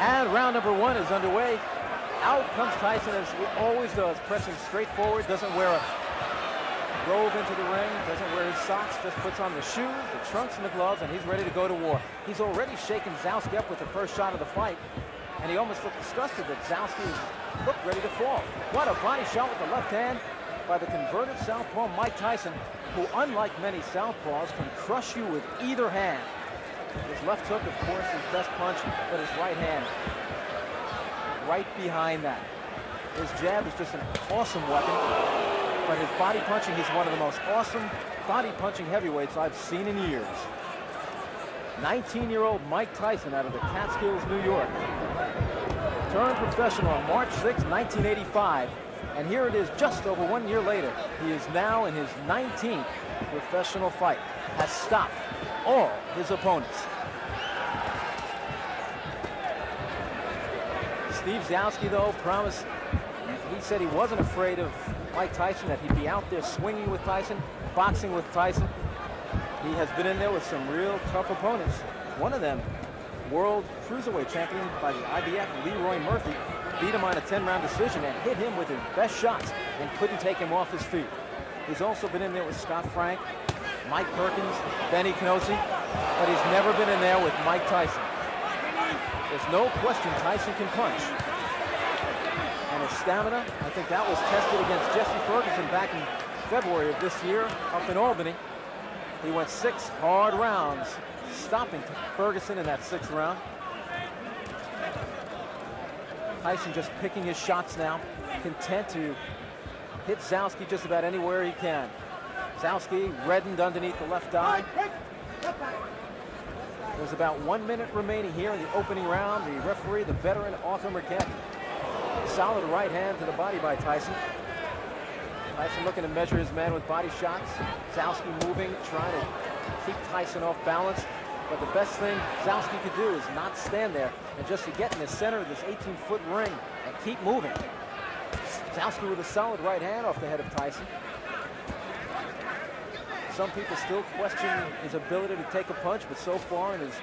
And round number one is underway. Out comes Tyson, as he always does, pressing straight forward, doesn't wear a robe into the ring, doesn't wear his socks, just puts on the shoes, the trunks, and the gloves, and he's ready to go to war. He's already shaken Zouski up with the first shot of the fight, and he almost looked disgusted that Zouski looked ready to fall. What a body shot with the left hand by the converted southpaw Mike Tyson, who, unlike many southpaws, can crush you with either hand. His left hook, of course, his best punch, but his right hand right behind that. His jab is just an awesome weapon, but his body punching, he's one of the most awesome body punching heavyweights I've seen in years. 19-year-old Mike Tyson out of the Catskills, New York. Turned professional on March 6, 1985. And here it is just over 1 year later. He is now in his 19th professional fight. Has stopped all his opponents. Steve Zouski, though, promised, he said he wasn't afraid of Mike Tyson, that he'd be out there swinging with Tyson, boxing with Tyson. He has been in there with some real tough opponents. One of them, world cruiserweight champion by the IBF, Leroy Murphy, beat him on a 10-round decision and hit him with his best shots and couldn't take him off his feet. He's also been in there with Scott Frank, Mike Perkins, Benny Canosi, but he's never been in there with Mike Tyson. There's no question Tyson can punch. And his stamina, I think that was tested against Jesse Ferguson back in February of this year up in Albany. He went 6 hard rounds, stopping Ferguson in that 6th round. Tyson just picking his shots now, content to hit Zouski just about anywhere he can. Zouski reddened underneath the left eye. There's about 1 minute remaining here in the opening round. The referee, the veteran Arthur McCann. Solid right hand to the body by Tyson. Tyson looking to measure his man with body shots. Zouski moving, trying to keep Tyson off balance. But the best thing Zouski could do is not stand there and just to get in the center of this 18-foot ring and keep moving. Zouski with a solid right hand off the head of Tyson. Some people still question his ability to take a punch, but so far in his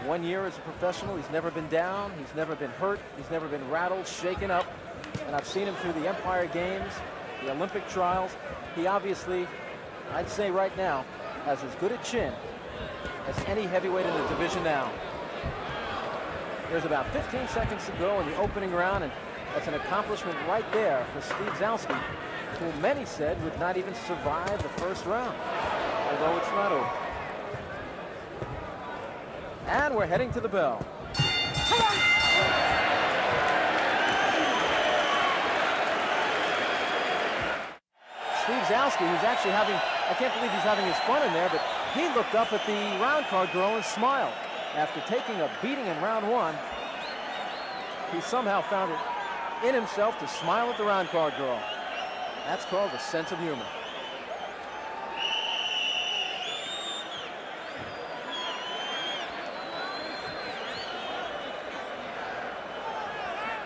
1 year as a professional, he's never been down, he's never been hurt, he's never been rattled, shaken up. And I've seen him through the Empire Games, the Olympic trials. He obviously, I'd say right now, has as good a chin as any heavyweight in the division now. There's about 15 seconds to go in the opening round, and that's an accomplishment right there for Steve Zouski, who many said would not even survive the first round, although it's not over. And we're heading to the bell. Steve Zouski, who's actually having, I can't believe he's having his fun in there, but he looked up at the round card girl and smiled. After taking a beating in round 1, he somehow found it in himself to smile at the round card girl. That's called a sense of humor.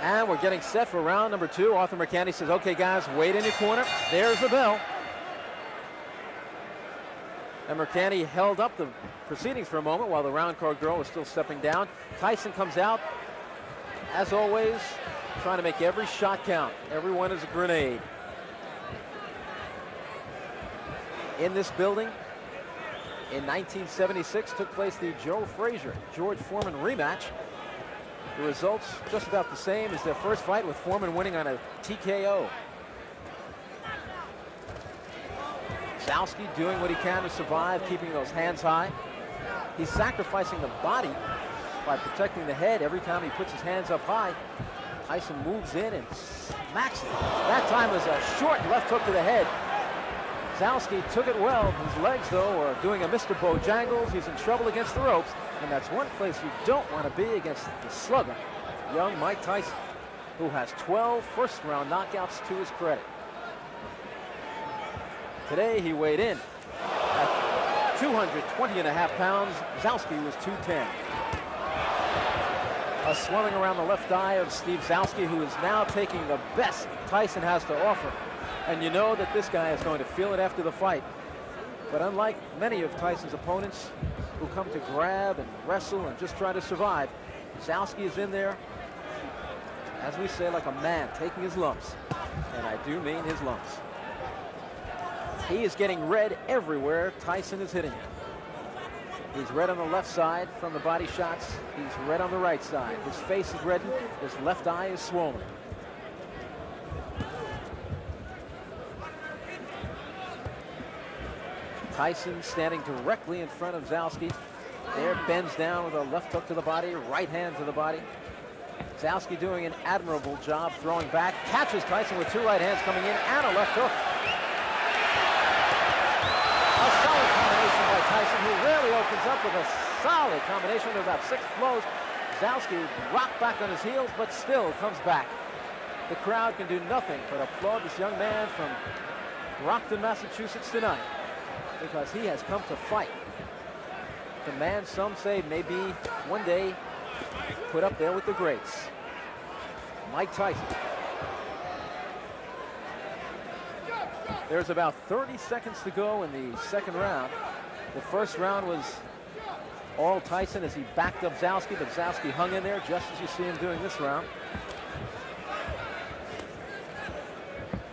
And we're getting set for round number 2. Arthur McCann says, okay, guys, wait in your corner. There's the bell. And McCann held up the proceedings for a moment while the round card girl was still stepping down. Tyson comes out, as always, trying to make every shot count. Everyone is a grenade. In this building, in 1976, took place the Joe Frazier, George Foreman rematch. The results just about the same as their first fight, with Foreman winning on a TKO. Zouski doing what he can to survive, keeping those hands high. He's sacrificing the body by protecting the head every time he puts his hands up high. Tyson moves in and smacks it. That time was a short left hook to the head. Zouski took it well. His legs, though, are doing a Mr. Bojangles. He's in trouble against the ropes, and that's one place you don't want to be against the slugger, young Mike Tyson, who has 12 first-round knockouts to his credit. Today, he weighed in at 220.5 pounds. Zouski was 210. A swelling around the left eye of Steve Zouski, who is now taking the best Tyson has to offer. And you know that this guy is going to feel it after the fight. But unlike many of Tyson's opponents who come to grab and wrestle and just try to survive, Zouski is in there as we say, like a man taking his lumps. And I do mean his lumps. He is getting red everywhere Tyson is hitting him. He's red on the left side from the body shots. He's red on the right side. His face is reddened. His left eye is swollen. Tyson standing directly in front of Zouski. There, bends down with a left hook to the body, right hand to the body. Zouski doing an admirable job throwing back. Catches Tyson with 2 right hands coming in and a left hook. A solid combination by Tyson, who rarely opens up with a solid combination with about 6 blows. Zouski rocked back on his heels, but still comes back. The crowd can do nothing but applaud this young man from Brockton, Massachusetts tonight, because he has come to fight. The man some say may be one day put up there with the greats. Mike Tyson. There's about 30 seconds to go in the second round. The first round was all Tyson as he backed up Zouski, but Zouski hung in there just as you see him doing this round.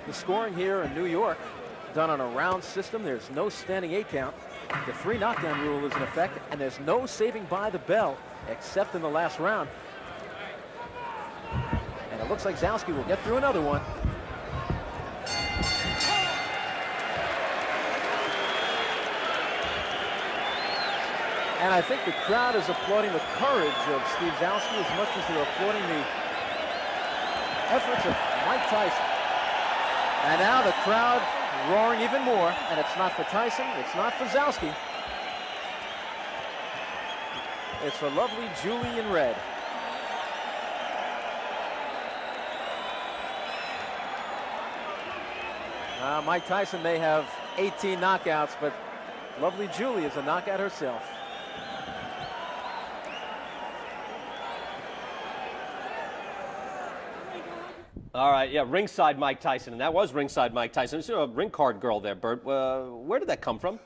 The scoring here in New York, done on a round system. There's no standing 8 count. The 3 knockdown rule is in effect, and there's no saving by the bell except in the last round. And it looks like Zouski will get through another one. And I think the crowd is applauding the courage of Steve Zouski as much as they're applauding the efforts of Mike Tyson. And now the crowd roaring even more, and it's not for Tyson, it's not for Zouski. It's for lovely Julie in red. Mike Tyson may have 18 knockouts, but lovely Julie is a knockout herself. All right, yeah, ringside Mike Tyson, and that was ringside Mike Tyson. There's a ring card girl there, Bert. Where did that come from?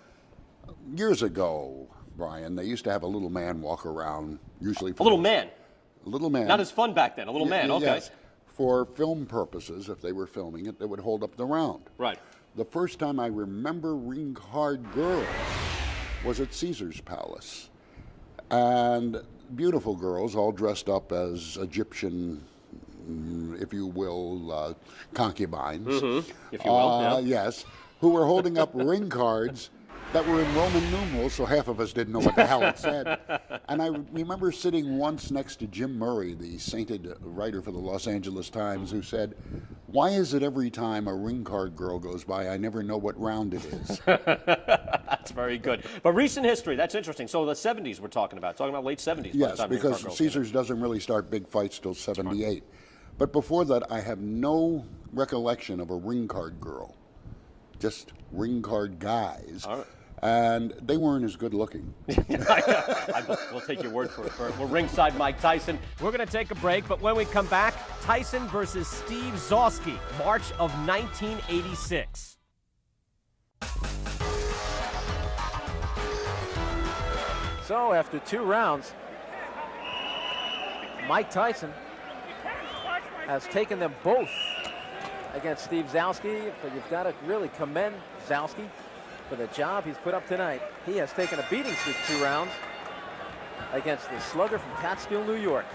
Years ago, Brian, they used to have a little man walk around, usually for a little man. A little man. Not as fun back then. A little man. Okay. Yes. For film purposes, if they were filming it, they would hold up the round. Right. The first time I remember ring card girls was at Caesar's Palace, and beautiful girls all dressed up as Egyptian, if you will, concubines. Mm-hmm. If you will, yeah. Yes, who were holding up ring cards that were in Roman numerals, so half of us didn't know what the hell it said. And I remember sitting once next to Jim Murray, the sainted writer for the Los Angeles Times, who said, "Why is it every time a ring card girl goes by, I never know what round it is?" That's very good. But recent history, that's interesting. So the 70s we're talking about late 70s. Yes, because Caesars doesn't really start big fights till 78. But before that, I have no recollection of a ring card girl, just ring card guys. All right. And they weren't as good looking. We'll take your word for it, Bert. We're ringside Mike Tyson. We're going to take a break, but when we come back, Tyson versus Steve Zouski, March of 1986. So after 2 rounds, Mike Tyson has taken them both against Steve Zouski, but you've got to really commend Zouski for the job he's put up tonight. He has taken a beating through 2 rounds against the slugger from Catskill, New York.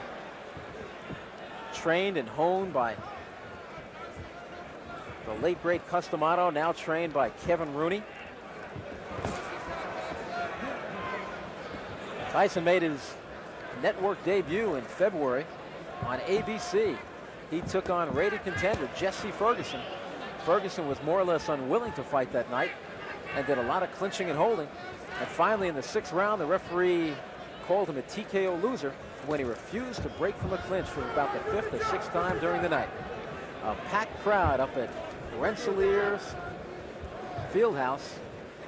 Trained and honed by the late great Customato, now trained by Kevin Rooney. Tyson made his network debut in February on ABC. He took on rated contender Jesse Ferguson. Ferguson was more or less unwilling to fight that night and did a lot of clinching and holding. And finally, in the 6th round, the referee called him a TKO loser when he refused to break from a clinch for about the 5th or 6th time during the night. A packed crowd up at Rensselaer's Fieldhouse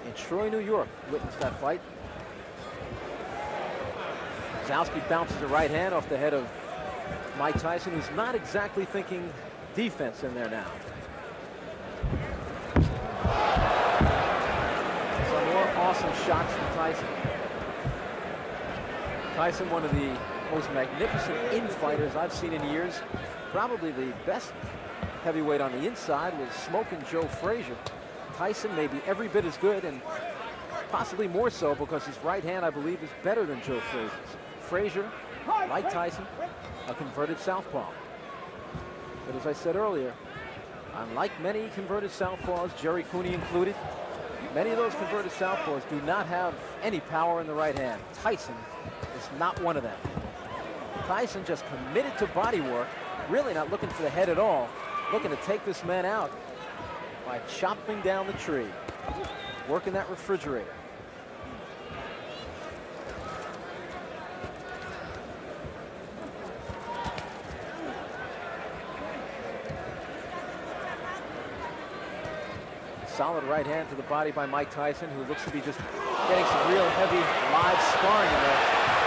in Troy, New York, witnessed that fight. Zouski bounces a right hand off the head of Mike Tyson, who's not exactly thinking defense in there now. Some more awesome shots from Tyson. Tyson, one of the most magnificent infighters I've seen in years. probably the best heavyweight on the inside was Smoking Joe Frazier. Tyson may be every bit as good, and possibly more so because his right hand, I believe, is better than Joe Frazier's. Frazier, like Tyson, a converted southpaw. But as I said earlier, unlike many converted southpaws, Jerry Cooney included, many of those converted southpaws do not have any power in the right hand. Tyson is not one of them. Tyson just committed to body work, really not looking for the head at all, looking to take this man out by chopping down the tree, working that refrigerator. Solid right hand to the body by Mike Tyson, who looks to be just getting some real heavy live sparring in there.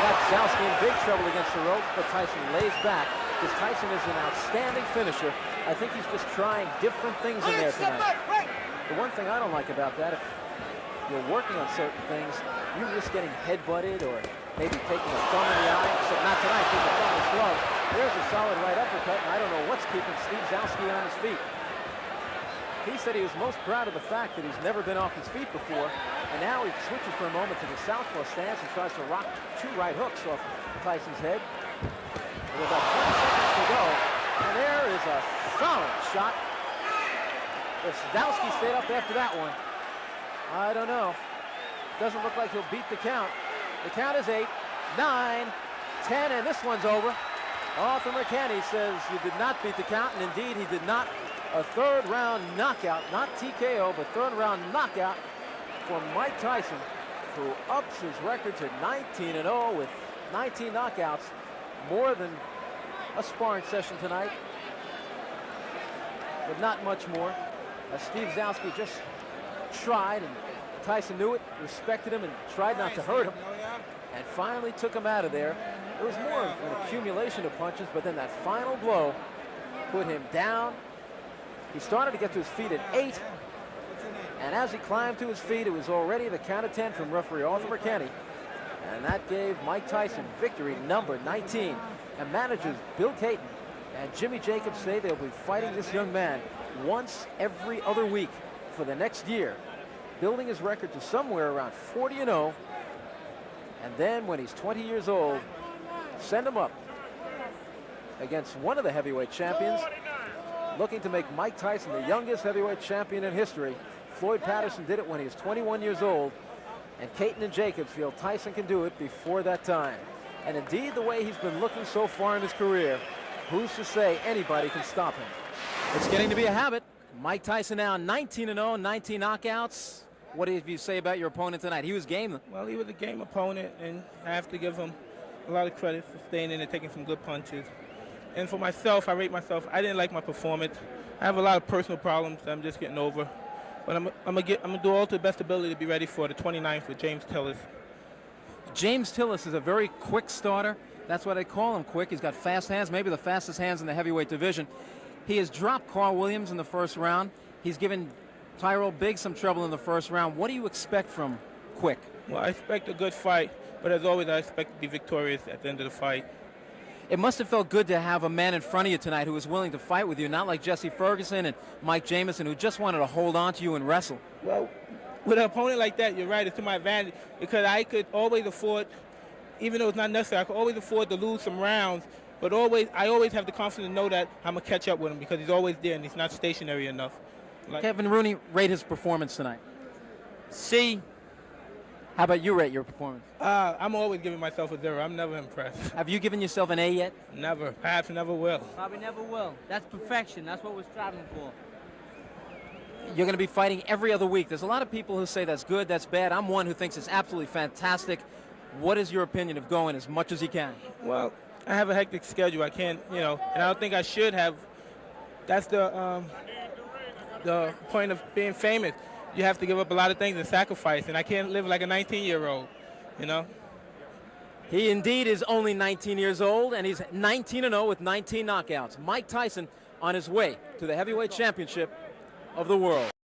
Got Zouski in big trouble against the ropes, but Tyson lays back because Tyson is an outstanding finisher. I think he's just trying different things in there tonight. The one thing I don't like about that, if you're working on certain things, you risk getting head-butted or maybe taking a thumb in the eye. Except not tonight, taking a thumb in his glove. There's a solid right uppercut, and I don't know what's keeping Steve Zouski on his feet. He said he was most proud of the fact that he's never been off his feet before, and now he switches for a moment to the southpaw stance and tries to rock 2 right hooks off Tyson's head. With about 20 seconds to go, and there is a solid shot. If Zouski stayed up after that one, I don't know. Doesn't look like he'll beat the count. The count is 8, 9, 10, and this one's over. Arthur McKenney says you did not beat the count, and indeed he did not. A third-round knockout, not TKO, but third-round knockout for Mike Tyson, who ups his record to 19-0 with 19 knockouts, more than a sparring session tonight, but not much more. Steve Zouski just tried, and Tyson knew it, respected him, and tried not to hurt him, and finally took him out of there. It was more of an accumulation of punches, but then that final blow put him down. He started to get to his feet at 8, and as he climbed to his feet, it was already the count of 10 from referee Arthur McKenney, and that gave Mike Tyson victory number 19. And managers Bill Caton and Jimmy Jacobs say they'll be fighting this young man once every other week for the next year, building his record to somewhere around 40-0, and then when he's 20 years old, send him up against one of the heavyweight champions, looking to make Mike Tyson the youngest heavyweight champion in history. Floyd Patterson did it when he was 21 years old, and Caton and Jacobs feel Tyson can do it before that time. And indeed, the way he's been looking so far in his career, who's to say anybody can stop him? It's getting to be a habit. Mike Tyson now 19-0, 19 knockouts. What did you say about your opponent tonight? He was game. Well, he was a game opponent, and I have to give him a lot of credit for staying in and taking some good punches. And for myself, I rate myself. I didn't like my performance. I have a lot of personal problems that I'm just getting over. But I'm gonna do all to the best ability to be ready for the 29th with James Tillis. James Tillis is a very quick starter. That's why they call him quick. He's got fast hands, maybe the fastest hands in the heavyweight division. He has dropped Carl Williams in the first round. He's given Tyrell Biggs some trouble in the first round. What do you expect from Quick? Well, I expect a good fight, but as always, I expect to be victorious at the end of the fight. It must have felt good to have a man in front of you tonight who was willing to fight with you, not like Jesse Ferguson and Mike Jamison, who just wanted to hold on to you and wrestle. Well, with an opponent like that, you're right, it's to my advantage, because I could always afford, even though it's not necessary, I could always afford to lose some rounds, but I always have the confidence to know that I'm going to catch up with him, because he's always there and he's not stationary enough. Kevin Rooney, rate his performance tonight. C. How about you rate your performance? I'm always giving myself a 0. I'm never impressed. Have you given yourself an A yet? Never. Perhaps never will. Probably never will. That's perfection. That's what we're striving for. You're going to be fighting every other week. There's a lot of people who say that's good, that's bad. I'm one who thinks it's absolutely fantastic. What is your opinion of going as much as you can? Well, I have a hectic schedule. I can't, and I don't think I should have. That's the point of being famous. You have to give up a lot of things and sacrifice, and I can't live like a 19-year-old, He indeed is only 19 years old, and he's 19-0 with 19 knockouts. Mike Tyson on his way to the heavyweight championship of the world.